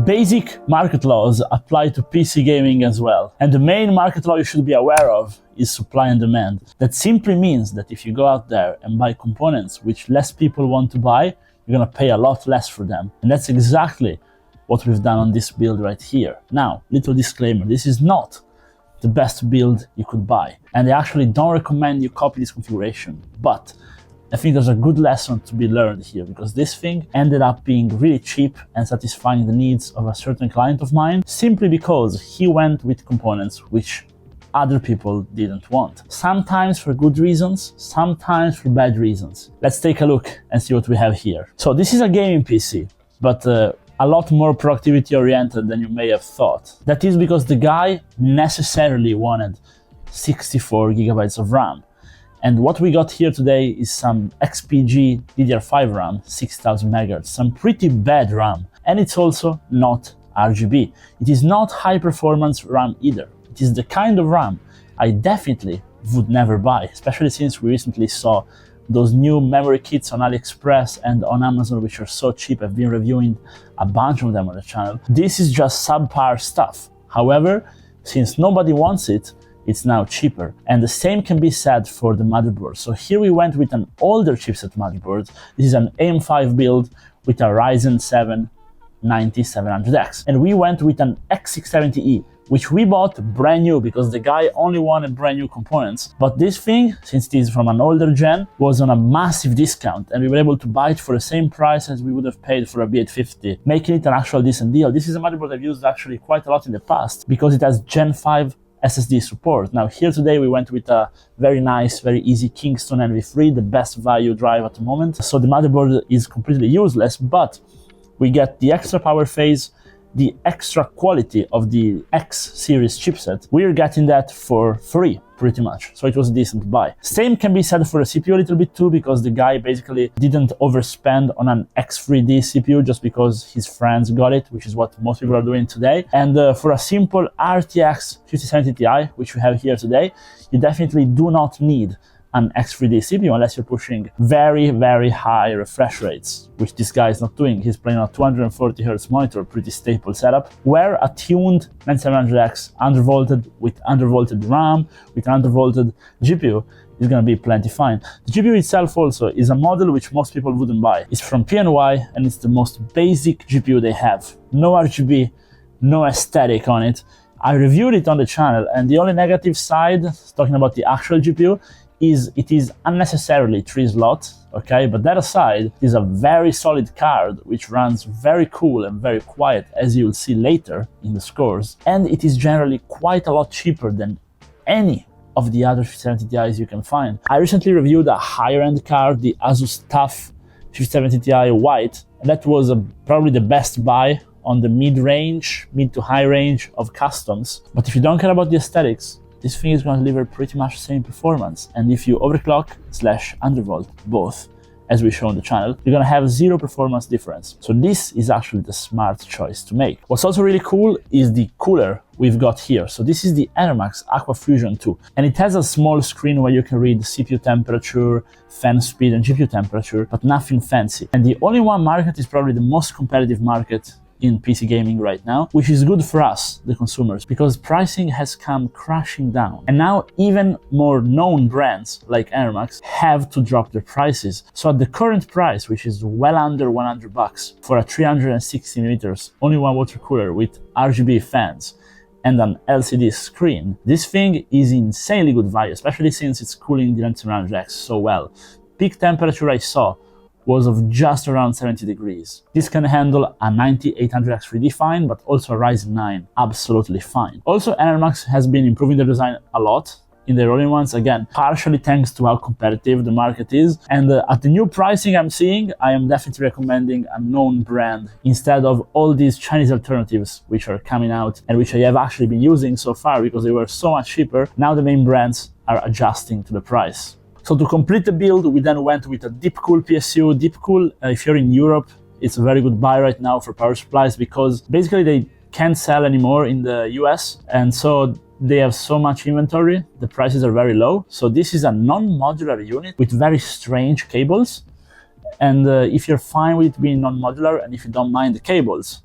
Basic market laws apply to PC gaming as well. And the main market law you should be aware of is supply and demand. That simply means that if you go out there and buy components which less people want to buy, you're gonna pay a lot less for them. And that's exactly what we've done on this build right here. Now, little disclaimer, this is not the best build you could buy. And I actually don't recommend you copy this configuration, but I think there's a good lesson to be learned here, because this thing ended up being really cheap and satisfying the needs of a certain client of mine, simply because he went with components which other people didn't want. Sometimes for good reasons, sometimes for bad reasons. Let's take a look and see what we have here. So this is a gaming PC, but a lot more productivity oriented than you may have thought. That is because the guy necessarily wanted 64 gigabytes of RAM. And what we got here today is some XPG DDR5 RAM, 6000 MHz, some pretty bad RAM. And it's also not RGB. It is not high performance RAM either. It is the kind of RAM I definitely would never buy, especially since we recently saw those new memory kits on AliExpress and on Amazon, which are so cheap. I've been reviewing a bunch of them on the channel. This is just subpar stuff. However, since nobody wants it, it's now cheaper. And the same can be said for the motherboard. So here we went with an older chipset motherboard. This is an AM5 build with a Ryzen 7 9700X. And we went with an X670E, which we bought brand new because the guy only wanted brand new components. But this thing, since it is from an older gen, was on a massive discount, and we were able to buy it for the same price as we would have paid for a B850, making it an actual decent deal. This is a motherboard I've used actually quite a lot in the past because it has Gen 5 SSD support. Now here today we went with a very nice, very easy Kingston NV3, the best value drive at the moment. So the motherboard is completely useless, but we get the extra power phase, the extra quality of the X series chipset. We're getting that for free, pretty much. So it was a decent buy. Same can be said for the CPU a little bit too, because the guy basically didn't overspend on an X3D CPU just because his friends got it, which is what most people are doing today. And for a simple RTX 5070 Ti, which we have here today, you definitely do not need an X3D CPU unless you're pushing very, very high refresh rates, which this guy is not doing. He's playing on a 240 Hz monitor, pretty staple setup, where a tuned 9700X undervolted with undervolted RAM, with undervolted GPU is gonna be plenty fine. The GPU itself also is a model which most people wouldn't buy. It's from PNY and it's the most basic GPU they have. No RGB, no aesthetic on it. I reviewed it on the channel, and the only negative side, talking about the actual GPU, is it is unnecessarily 3 slots, okay? But that aside, it is a very solid card which runs very cool and very quiet, as you'll see later in the scores. And it is generally quite a lot cheaper than any of the other 5070 Ti's you can find. I recently reviewed a higher end card, the Asus TUF 5070 Ti White, and that was probably the best buy on the mid to high range of customs. But if you don't care about the aesthetics, this thing is going to deliver pretty much the same performance. And if you overclock / undervolt both, as we show on the channel, you're going to have zero performance difference. So this is actually the smart choice to make. What's also really cool is the cooler we've got here. So this is the Enermax Aqua Fusion 2, and it has a small screen where you can read CPU temperature, fan speed, and GPU temperature, but nothing fancy. And the only one market is probably the most competitive market in PC gaming right now, which is good for us, the consumers, because pricing has come crashing down. And now even more known brands like Enermax have to drop their prices. So at the current price, which is well under $100 for a 360 millimeters, only one water cooler with RGB fans and an LCD screen, this thing is insanely good value, especially since it's cooling the 9700X so well. Peak temperature I saw was of just around 70 degrees. This can handle a 9800X 3D fine, but also a Ryzen 9 absolutely fine. Also, Enermax has been improving their design a lot in their all-in-ones, again, partially thanks to how competitive the market is. And at the new pricing I'm seeing, I am definitely recommending a known brand instead of all these Chinese alternatives which are coming out and which I have actually been using so far because they were so much cheaper. Now the main brands are adjusting to the price. So to complete the build, we then went with a Deepcool PSU. Deepcool, if you're in Europe, it's a very good buy right now for power supplies because basically they can't sell anymore in the US, and so they have so much inventory, the prices are very low. So this is a non-modular unit with very strange cables, and if you're fine with it being non-modular and if you don't mind the cables,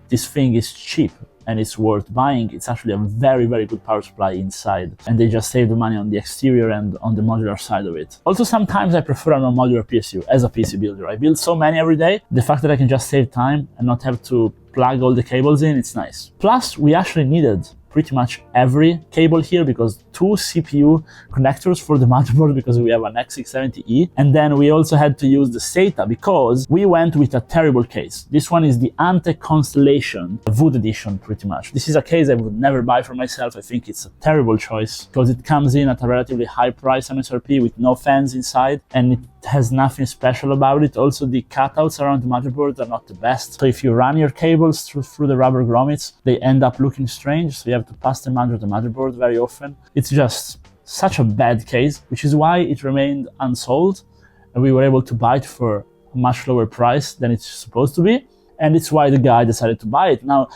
this thing is cheap and it's worth buying. It's actually a very, very good power supply inside, and they just save the money on the exterior and on the modular side of it. Also, sometimes I prefer a non-modular PSU as a PC builder. I build so many every day. The fact that I can just save time and not have to plug all the cables in, it's nice. Plus, we actually needed pretty much every cable here, because 2 CPU connectors for the motherboard because we have an X670E, and then we also had to use the SATA because we went with a terrible case. This one is the Antec Constellation Wood Edition, pretty much. This is a case I would never buy for myself. I think it's a terrible choice because it comes in at a relatively high price MSRP with no fans inside, and it has nothing special about it. Also, the cutouts around the motherboard are not the best. So if you run your cables through the rubber grommets, they end up looking strange. So you have to pass them under the motherboard very often. It's just such a bad case, which is why it remained unsold. And we were able to buy it for a much lower price than it's supposed to be. And it's why the guy decided to buy it. Now,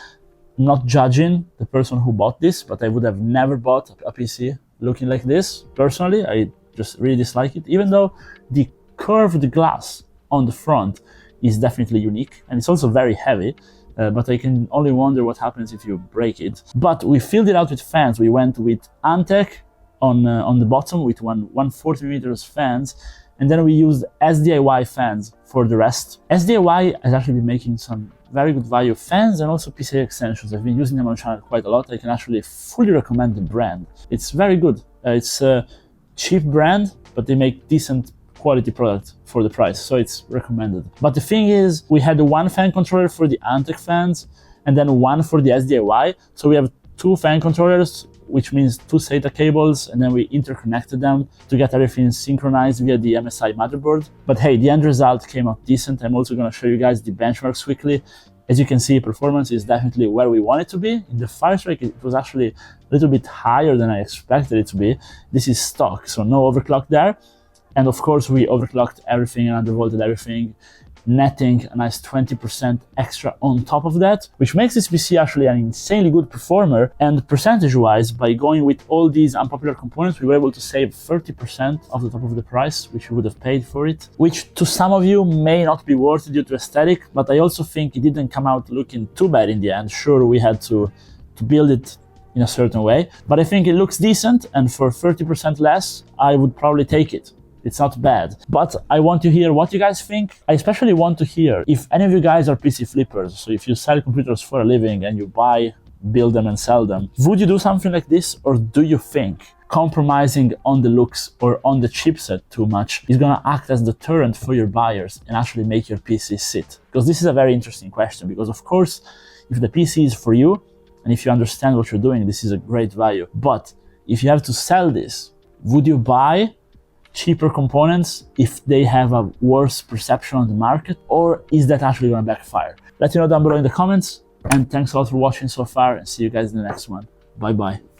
I'm not judging the person who bought this, but I would have never bought a PC looking like this. Personally, I just really dislike it, even though the curved glass on the front is definitely unique, and it's also very heavy, but I can only wonder what happens if you break it. But we filled it out with fans. We went with Antec on the bottom with 140mm fans, and then we used SDIY fans for the rest. SDIY has actually been making some very good value fans and also PCI extensions. I've been using them on the channel quite a lot. I can actually fully recommend the brand. It's very good. It's a cheap brand, but they make decent quality product for the price, so it's recommended. But the thing is, we had one fan controller for the Antec fans and then one for the SDIY. So we have 2 fan controllers, which means 2 SATA cables, and then we interconnected them to get everything synchronized via the MSI motherboard. But hey, the end result came out decent. I'm also going to show you guys the benchmarks quickly. As you can see, performance is definitely where we want it to be. In the Firestrike, it was actually a little bit higher than I expected it to be. This is stock, so no overclock there. And of course, we overclocked everything and undervolted everything, netting a nice 20% extra on top of that, which makes this PC actually an insanely good performer. And percentage-wise, by going with all these unpopular components, we were able to save 30% off the top of the price, which we would have paid for it, which to some of you may not be worth it due to aesthetic, but I also think it didn't come out looking too bad in the end. Sure, we had to build it in a certain way, but I think it looks decent, and for 30% less, I would probably take it. It's not bad, but I want to hear what you guys think. I especially want to hear if any of you guys are PC flippers. So if you sell computers for a living and you buy, build them and sell them, would you do something like this? Or do you think compromising on the looks or on the chipset too much is gonna act as a deterrent for your buyers and actually make your PC sit? Because this is a very interesting question, because of course, if the PC is for you and if you understand what you're doing, this is a great value. But if you have to sell this, would you buy cheaper components if they have a worse perception on the market, or is that actually going to backfire? Let me know down below in the comments, and thanks a lot for watching so far, and see you guys in the next one. Bye bye.